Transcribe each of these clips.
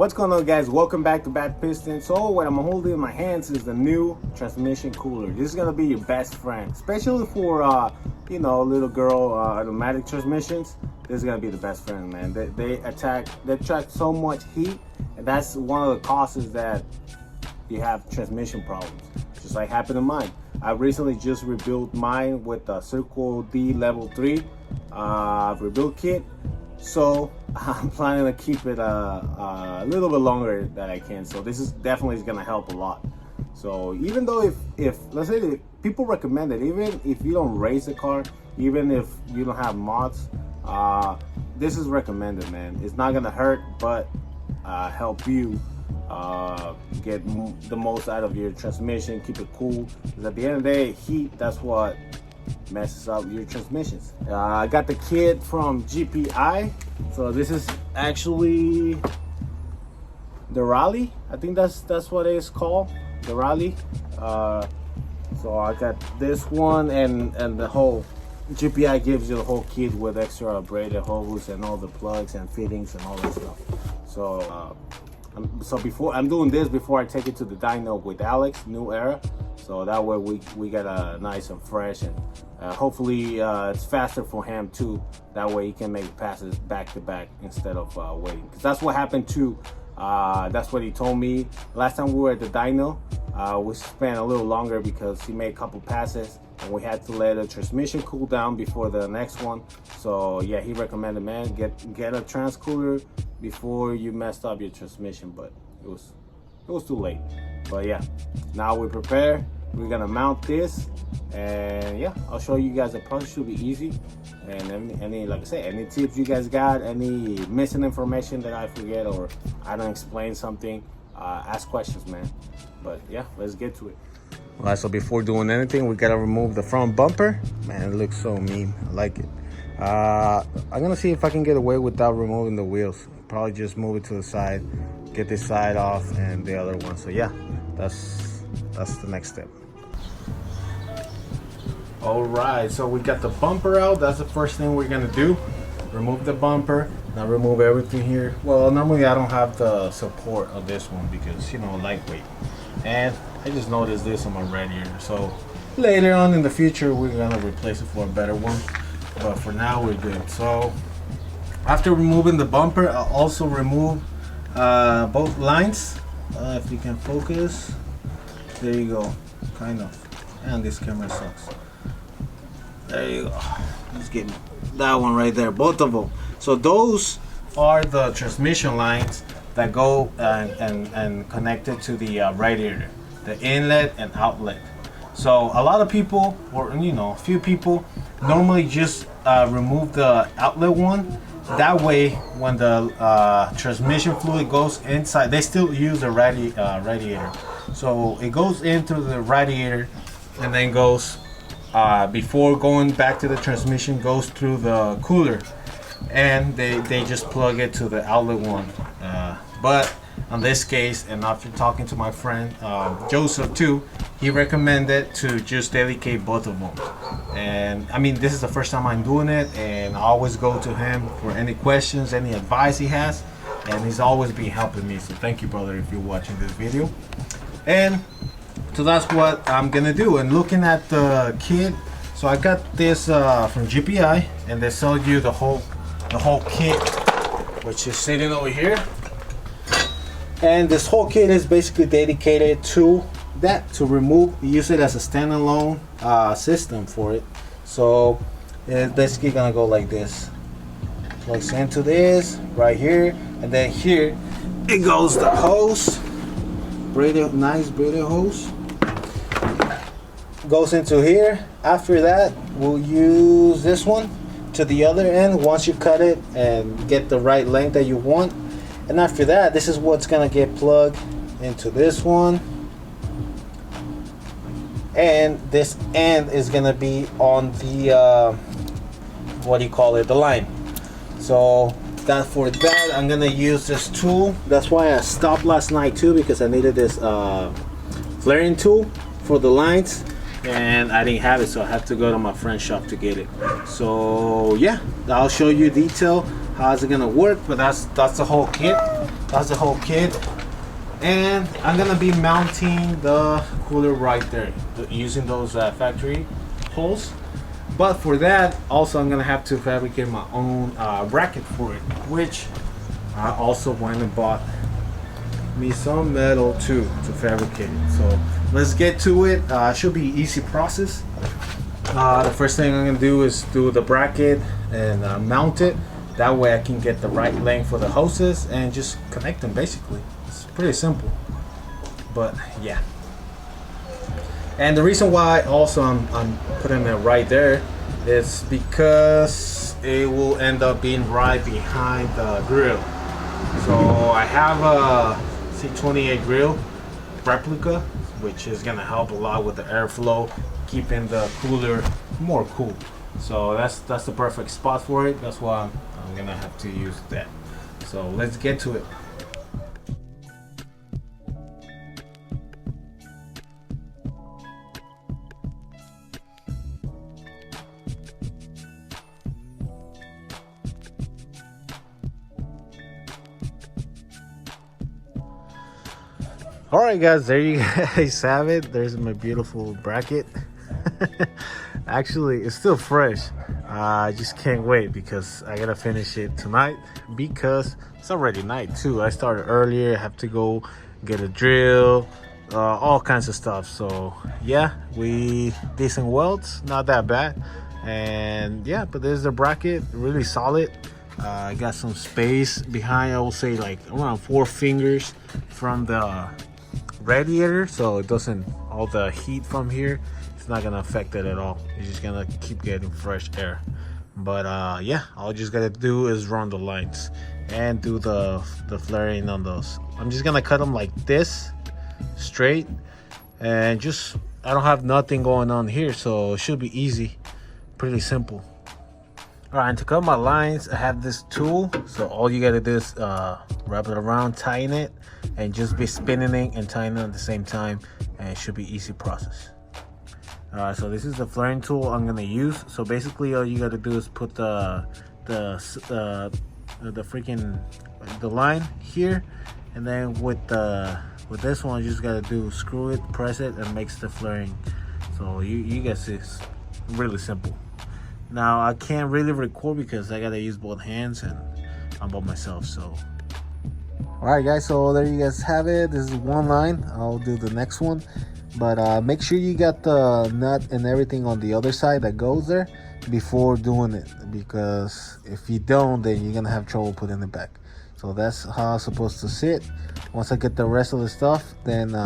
What's going on, guys? Welcome back to Bad Piston. So what I'm holding in my hands is the new transmission cooler. This is gonna be your best friend, especially for little girl automatic transmissions. This is gonna be the best friend, man. They attract so much heat, and that's one of the causes that you have transmission problems, just like happened to mine. I recently just rebuilt mine with a Circle D Level 3 rebuild kit. So I'm planning to keep it a little bit longer that I can. So this is definitely going to help a lot. So even though if let's say that people recommend it, even if you don't race the car, even if you don't have mods, this is recommended, man. It's not going to hurt, but help you get the most out of your transmission, keep it cool. Because at the end of the day, heat, that's what messes up your transmissions. I got the kit from GPI. So this is actually Derale. I think that's what it's called, Derale. So I got this one, and the whole GPI gives you the whole kit with extra braided hose and all the plugs and fittings and all that stuff. So before I'm doing this before I take it to the dyno with Alex, new era. So that way we get a nice and fresh, and hopefully it's faster for him too. That way he can make passes back to back instead of waiting. Because that's what happened too. That's what he told me last time we were at the dyno. We spent a little longer because he made a couple passes, and we had to let the transmission cool down before the next one. So yeah, he recommended, man, get a trans cooler before you messed up your transmission, but it was too late. But yeah, now we prepare. We're gonna mount this, and yeah, I'll show you guys the process. Should be easy. And any like I say, any tips you guys got, any missing information that I forget or I don't explain something, ask questions, man. But yeah, let's get to it. All right, so before doing anything, we gotta remove the front bumper. Man, it looks so mean. I like it. I'm gonna see if I can get away without removing the wheels. Probably just move it to the side, get this side off and the other one. So yeah, that's the next step. All right, so we got the bumper out. That's the first thing we're gonna do. Remove the bumper. Now remove everything here. Well, normally I don't have the support of this one because, lightweight. And I just noticed this on my radiator. So later on in the future, we're gonna replace it for a better one. But for now, we're good. So after removing the bumper, I'll also remove both lines. If you can focus. There you go, kind of. And this camera sucks. There you go. Let's get that one right there, both of them. So those are the transmission lines that go and connected to the radiator, the inlet and outlet. So a lot of people, or a few people, normally just remove the outlet one. That way, when the transmission fluid goes inside, they still use the radiator. So it goes into the radiator and then goes, before going back to the transmission, goes through the cooler. And they just plug it to the outlet one. But in this case, and after talking to my friend Joseph too, he recommended to just dedicate both of them. And I mean, this is the first time I'm doing it, and I always go to him for any questions, any advice he has, and he's always been helping me. So thank you, brother, if you're watching this video. And so that's what I'm gonna do. And looking at the kit, so I got this from GPI, and they sell you the whole kit, which is sitting over here. And this whole kit is basically dedicated to that, to use it as a standalone system for it. So it's basically gonna go like this. Plugs into this right here, and then here it goes the hose, nice braided hose. Goes into here. After that, we'll use this one to the other end once you cut it and get the right length that you want. And after that, this is what's gonna get plugged into this one, and this end is gonna be on the the line. So for that, I'm gonna use this tool. That's why I stopped last night too, because I needed this flaring tool for the lines, and I didn't have it, so I had to go to my friend's shop to get it. So yeah, I'll show you detail how's it gonna work. But that's the whole kit. That's the whole kit. And I'm gonna be mounting the cooler right there using those factory holes. But for that, also I'm gonna have to fabricate my own bracket for it, which I also went and bought me some metal too to fabricate it. So let's get to it. Should be easy process. The first thing I'm gonna do is do the bracket and mount it. That way I can get the right length for the hoses and just connect them. Basically, it's pretty simple. But yeah. And the reason why also I'm putting it right there is because it will end up being right behind the grill. So I have a C28 grill replica, which is gonna help a lot with the airflow, keeping the cooler more cool. So that's the perfect spot for it. That's why I'm gonna have to use that. So let's get to it. Alright guys, there you guys have it. There's my beautiful bracket. Actually, it's still fresh. I just can't wait because I gotta finish it tonight because it's already night too. I started earlier, I have to go get a drill, all kinds of stuff. So yeah, we decent welds, not that bad. And yeah, but there's the bracket, really solid. I got some space behind, I will say like around 4 fingers from the radiator, so it doesn't, all the heat from here, it's not gonna affect it at all. It's just gonna keep getting fresh air. But yeah, all you just gotta do is run the lines and do the flaring on those. I'm just gonna cut them like this, straight, and just, I don't have nothing going on here, so it should be easy, pretty simple. All right, and to cut my lines, I have this tool. So all you gotta do is wrap it around, tighten it, and just be spinning it and tightening it at the same time, and it should be easy process. All right, so this is the flaring tool I'm gonna use. So basically, all you gotta do is put the line here, and then with this one, you just gotta do screw it, press it, and makes the flaring. So you guys, it's really simple. Now I can't really record because I gotta use both hands and I'm by myself. So alright guys, so there you guys have it. This is one line. I'll do the next one, but make sure you got the nut and everything on the other side that goes there before doing it, because if you don't, then you're gonna have trouble putting it back. So that's how it's supposed to sit. Once I get the rest of the stuff, then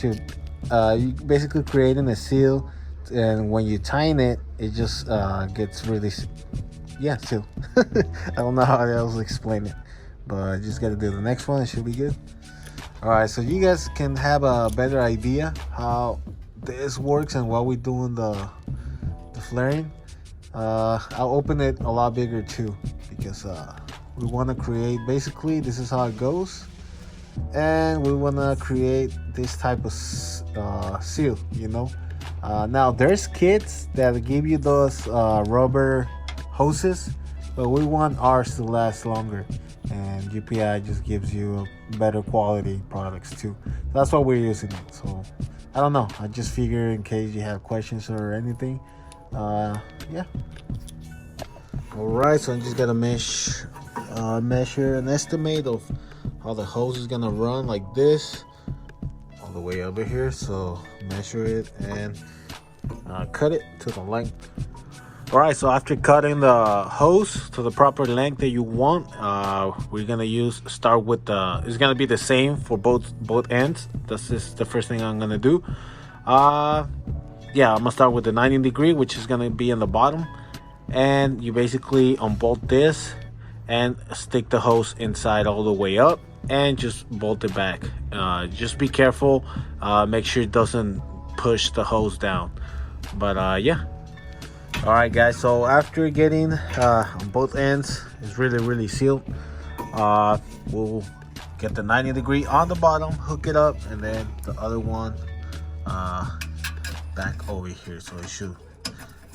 you basically creating a seal. And when you tighten it, it just gets really, yeah, seal. I don't know how else to explain it, but just gotta do the next one. It should be good. All right, so you guys can have a better idea how this works and while we're doing the flaring, I'll open it a lot bigger too, because we want to create, basically this is how it goes, and we want to create this type of seal, you know. Now there's kits that give you those rubber hoses, but we want ours to last longer, and UPI just gives you better quality products too. That's why we're using it. So I don't know, I just figure in case you have questions or anything. Yeah. All right, so I'm just gonna measure an estimate of how the hose is gonna run, like this all the way over here. So measure it and cut it to the length. All right, so after cutting the hose to the proper length that you want, we're gonna start with it's gonna be the same for both ends. This is the first thing I'm gonna do. Yeah, I'm gonna start with the 90 degree, which is gonna be in the bottom, and you basically unbolt this and stick the hose inside all the way up and just bolt it back. Just be careful, make sure it doesn't push the hose down. But yeah. All right guys, so after getting on both ends, it's really sealed, we'll get the 90 degree on the bottom, hook it up, and then the other one back over here. So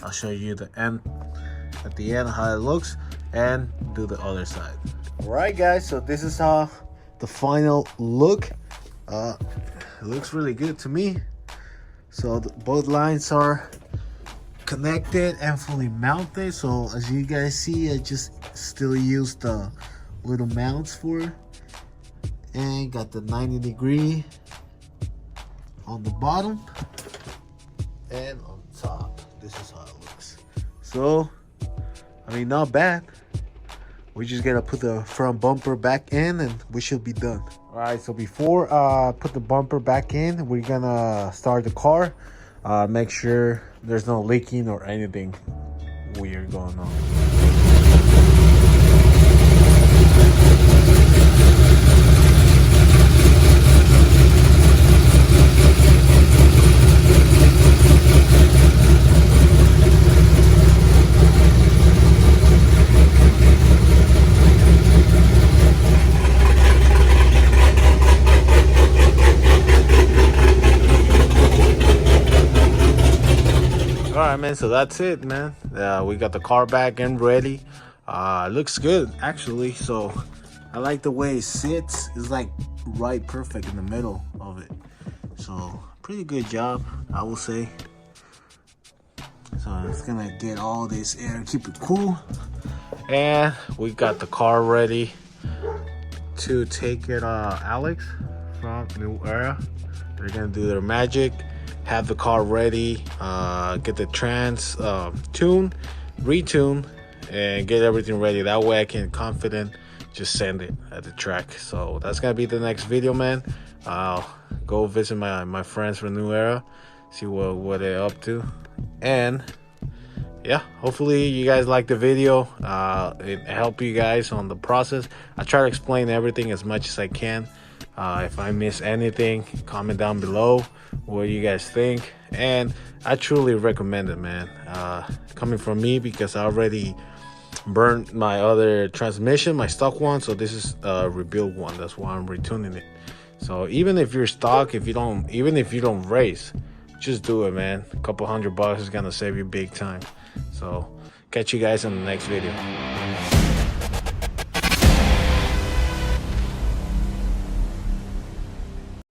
I'll show you the end at the end how it looks. and do the other side. Alright guys, so this is the final look. It looks really good to me. So both lines are connected and fully mounted. So as you guys see, I just still use the little mounts for it. And got the 90-degree on the bottom and on top. This is how it looks. So I mean, not bad. We just gotta put the front bumper back in and we should be done. All right, so before put the bumper back in, we're gonna start the car. Make sure there's no leaking or anything weird going on. Alright man, so that's it man. We got the car back and ready. It looks good actually. So I like the way it sits. It's like right perfect in the middle of it. So pretty good job, I will say. So it's gonna get all this air, keep it cool. And we got the car ready to take it Alex from New Era. They're gonna do their magic. Have the car ready, get the trans tune, retune, and get everything ready. That way I can confident just send it at the track. So that's gonna be the next video, man. I'll go visit my friends from New Era, see what they're up to, and yeah, hopefully you guys like the video. It helped you guys on the process. I try to explain everything as much as I can. If I miss anything, comment down below what you guys think, and I truly recommend it, man. Coming from me, because I already burned my other transmission, my stock one, so this is a rebuild one. That's why I'm retuning it. So even if you're stock, even if you don't race, just do it, man. A couple $100 is gonna save you big time. So catch you guys in the next video.